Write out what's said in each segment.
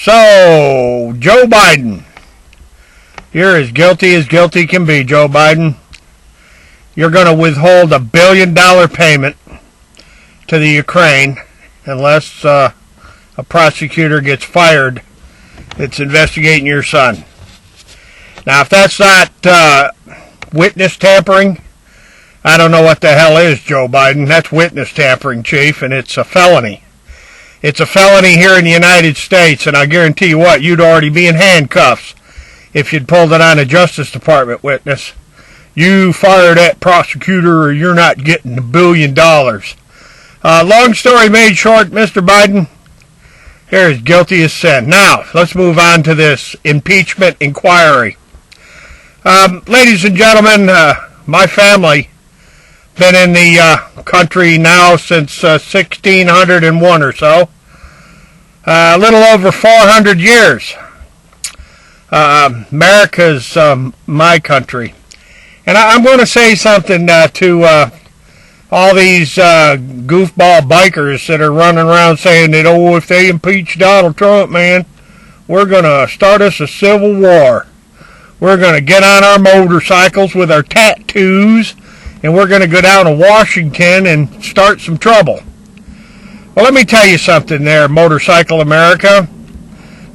So, Joe Biden, you're as guilty can be, Joe Biden. You're going to withhold $1 billion payment to the Ukraine unless a prosecutor gets fired that's investigating your son. Now, if that's not witness tampering, I don't know what the hell is, Joe Biden. That's witness tampering, Chief, and it's a felony. It's a felony here in the United States, and I guarantee you what, you'd already be in handcuffs if you'd pulled it on a Justice Department witness. You fire that prosecutor or you're not getting $1 billion. Long story made short, Mr. Biden, you're as guilty as sin. Now, let's move on to this impeachment inquiry. Ladies and gentlemen, my family been in the country now since 1601 or so. A little over 400 years. America's my country. And I'm going to say something to all these goofball bikers that are running around saying that, oh, if they impeach Donald Trump, man, we're going to start us a civil war. We're going to get on our motorcycles with our tattoos, and we're going to go down to Washington and start some trouble. Well, let me tell you something there, Motorcycle America.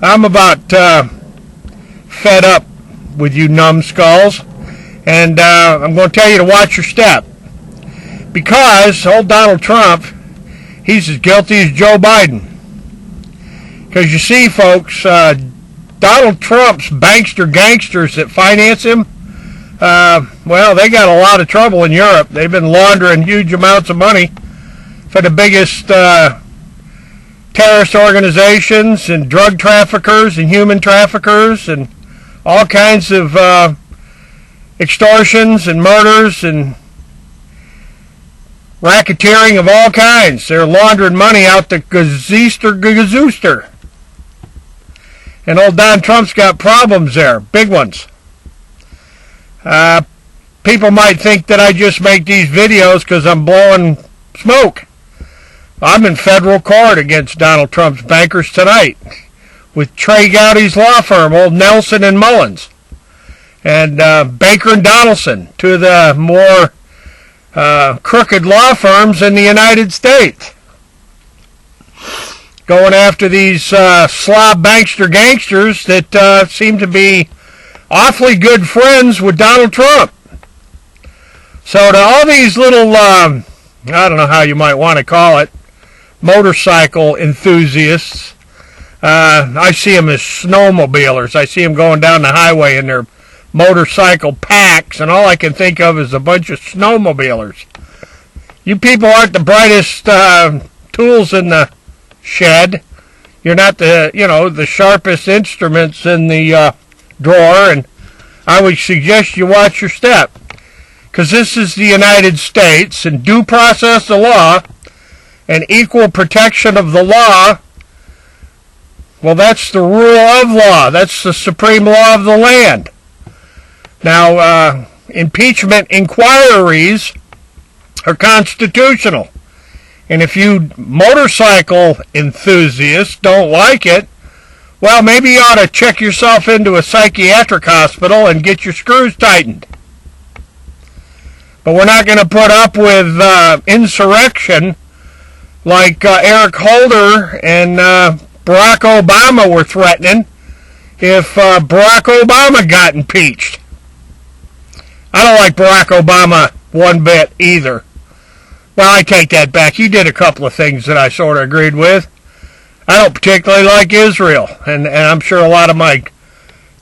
I'm about fed up with you numbskulls, and I'm going to tell you to watch your step. Because old Donald Trump, he's as guilty as Joe Biden. Because you see, folks, Donald Trump's bankster gangsters that finance him, well, they got a lot of trouble in Europe. They've been laundering huge amounts of money for the biggest terrorist organizations and drug traffickers and human traffickers and all kinds of extortions and murders and racketeering of all kinds. They're laundering money out the gazooster. And old Don Trump's got problems there, big ones. People might think that I just make these videos because I'm blowing smoke. I'm in federal court against Donald Trump's bankers tonight with Trey Gowdy's law firm, old Nelson and Mullins, and Baker and Donaldson, two of the more crooked law firms in the United States, going after these slob bankster gangsters that seem to be awfully good friends with Donald Trump. So to all these little, I don't know how you might want to call it, motorcycle enthusiasts, I see them as snowmobilers. I see them going down the highway in their motorcycle packs, and all I can think of is a bunch of snowmobilers. You people aren't the brightest tools in the shed. You're not the sharpest instruments in the drawer, and I would suggest you watch your step, because this is the United States, and due process of law and equal protection of the law, well, that's the rule of law. That's the supreme law of the land. Now, impeachment inquiries are constitutional. And if you motorcycle enthusiasts don't like it, well, maybe you ought to check yourself into a psychiatric hospital and get your screws tightened. But we're not going to put up with insurrection like Eric Holder and Barack Obama were threatening if Barack Obama got impeached. I don't like Barack Obama one bit either. Well, I take that back. He did a couple of things that I sort of agreed with. I don't particularly like Israel, and I'm sure a lot of my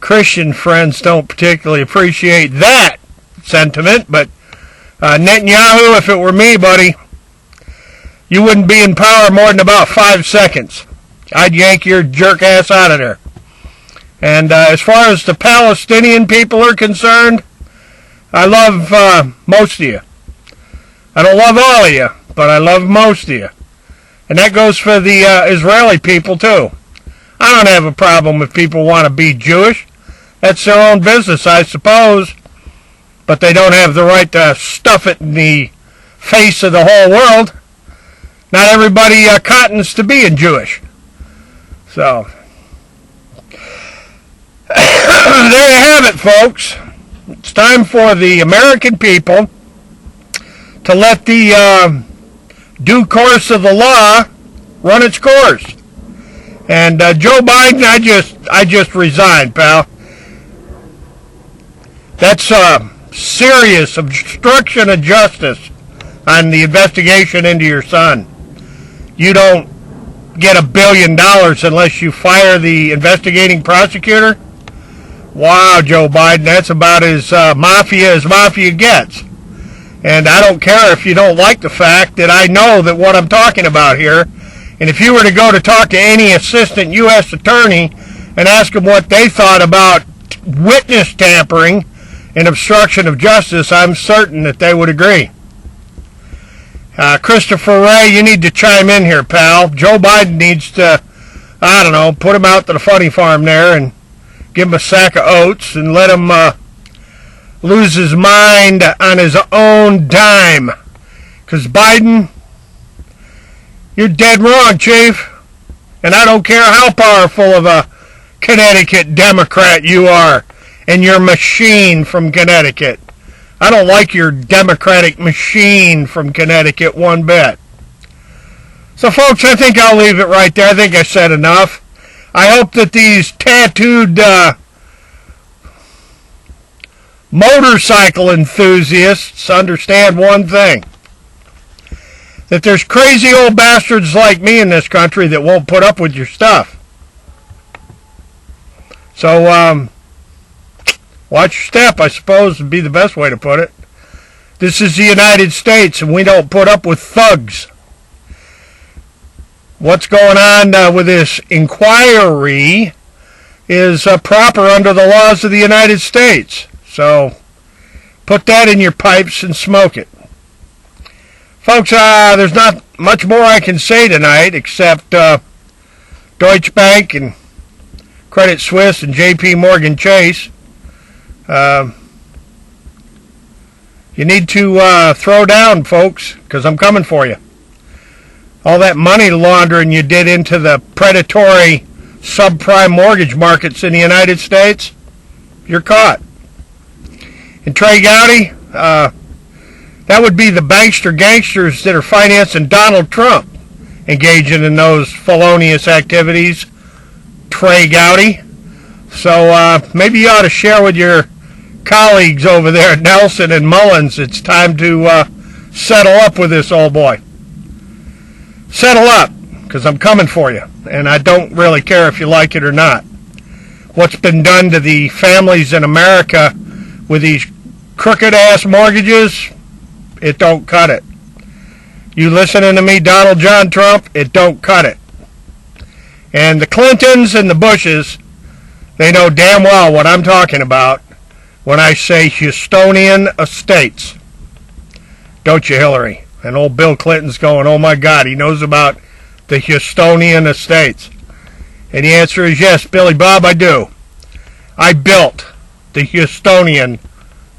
Christian friends don't particularly appreciate that sentiment, but Netanyahu, if it were me, buddy, you wouldn't be in power more than about 5 seconds. I'd yank your jerk ass out of there. And as far as the Palestinian people are concerned, I love most of you. I don't love all of you, but I love most of you. And that goes for the Israeli people, too. I don't have a problem if people want to be Jewish. That's their own business, I suppose. But they don't have the right to stuff it in the face of the whole world. Not everybody cottons to being Jewish. So, there you have it, folks. It's time for the American people to let the due course of the law run its course. And Joe Biden, I just resigned, pal. That's serious obstruction of justice on the investigation into your son. You don't get $1 billion unless you fire the investigating prosecutor. Wow, Joe Biden, that's about as mafia gets. And I don't care if you don't like the fact that I know that what I'm talking about here. And if you were to go to talk to any assistant U.S. attorney and ask them what they thought about witness tampering and obstruction of justice, I'm certain that they would agree. Christopher Ray, you need to chime in here, pal. Joe Biden needs to, I don't know, put him out to the funny farm there and give him a sack of oats and let him lose his mind on his own dime. Because Biden, you're dead wrong, Chief. And I don't care how powerful of a Connecticut Democrat you are and your machine from Connecticut. I don't like your Democratic machine from Connecticut one bit. So, folks, I think I'll leave it right there. I think I said enough. I hope that these tattooed motorcycle enthusiasts understand one thing. That there's crazy old bastards like me in this country that won't put up with your stuff. So, watch your step, I suppose, would be the best way to put it. This is the United States, and we don't put up with thugs. What's going on with this inquiry is proper under the laws of the United States. So, put that in your pipes and smoke it. Folks, there's not much more I can say tonight except Deutsche Bank and Credit Suisse and J.P. Morgan Chase. You need to throw down, folks, because I'm coming for you. All that money laundering you did into the predatory subprime mortgage markets in the United States, you're caught. And Trey Gowdy, that would be the bankster gangsters that are financing Donald Trump engaging in those felonious activities, Trey Gowdy. So maybe you ought to share with your colleagues over there at Nelson and Mullins. It's time to settle up with this old boy. Settle up, because I'm coming for you, and I don't really care if you like it or not. What's been done to the families in America with these crooked-ass mortgages, it don't cut it. You listening to me, Donald John Trump, it don't cut it. And the Clintons and the Bushes, they know damn well what I'm talking about when I say Houstonian estates. Don't you, Hillary? And old Bill Clinton's going, oh my God, he knows about the Houstonian estates. And the answer is yes, Billy Bob, I do. I built the Houstonian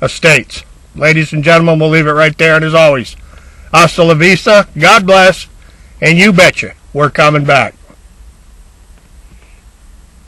estates. Ladies and gentlemen, we'll leave it right there. And as always, hasta la vista, God bless, and you betcha, we're coming back.